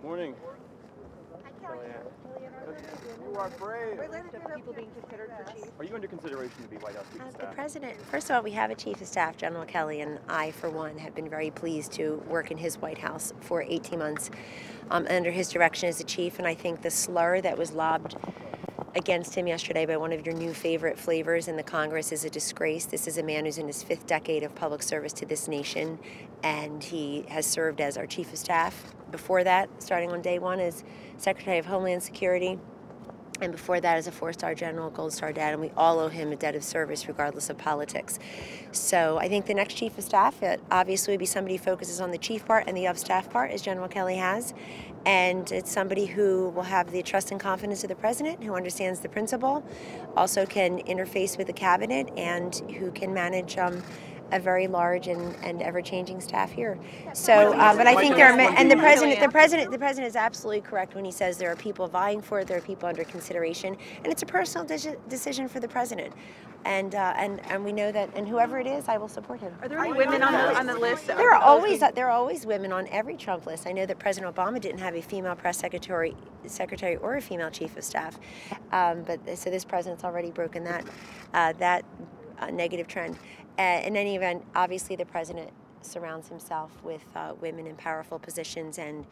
Morning. You are brave. People being considered for chief. Are you under consideration to be White House Chief of The Staff? President, first of all, we have a Chief of Staff, General Kelly, and I, for one, have been very pleased to work in his White House for 18 months under his direction as a chief, and I think the slur that was lobbed against him yesterday by one of your new favorite flavors in the Congress is a disgrace. This is a man who's in his 5th decade of public service to this nation, and he has served as our Chief of Staff. Before that, starting on day one, as Secretary of Homeland Security, and before that as a 4-star general, Gold Star dad, and we all owe him a debt of service regardless of politics. So I think the next Chief of Staff, it obviously would be somebody who focuses on the chief part and the of-staff part, as General Kelly has, and it's somebody who will have the trust and confidence of the President, who understands the principle, also can interface with the cabinet, and who can manage a very large and ever-changing staff here. So, but I think there are, and the president is absolutely correct when he says there are people vying for it, there are people under consideration, and it's a personal decision for the president. And we know that, and whoever it is, I will support him. Are there any women on the list? There are always women on every Trump list. I know that President Obama didn't have a female press secretary or a female chief of staff, but so this president's already broken that negative trend. In any event, obviously the president surrounds himself with women in powerful positions, and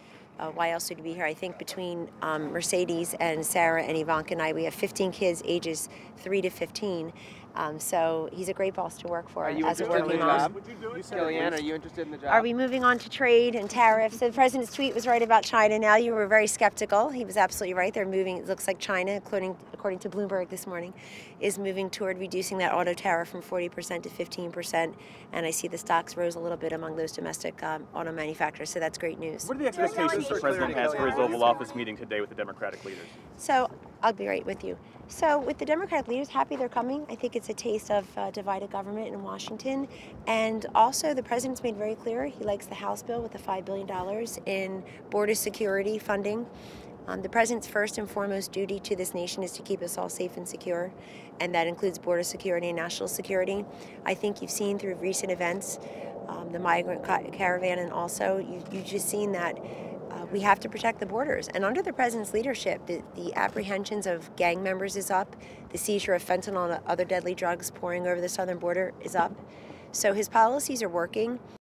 why else would he be here? I think between Mercedes and Sarah and Ivanka and I, we have 15 kids ages 3 to 15. So he's a great boss to work for as a working mom. Kellyanne, are you interested in the job? Are we moving on to trade and tariffs? The president's tweet was right about China. Now you were very skeptical. He was absolutely right. They're moving. It looks like China, according to Bloomberg this morning, is moving toward reducing that auto tariff from 40% to 15%. And I see the stocks rose a little bit among those domestic auto manufacturers. So that's great news. What are the expectations the president has for his Oval Office meeting today with the Democratic leaders? So I'll be right with you. So with the Democratic leaders, happy they're coming. I think it's a taste of divided government in Washington. And also the president's made very clear he likes the House bill with the $5 billion in border security funding. The president's first and foremost duty to this nation is to keep us all safe and secure, and that includes border security and national security. I think you've seen through recent events, the migrant caravan, and also you've just seen that we have to protect the borders. And under the president's leadership, the apprehensions of gang members is up. The seizure of fentanyl and other deadly drugs pouring over the southern border is up. So his policies are working.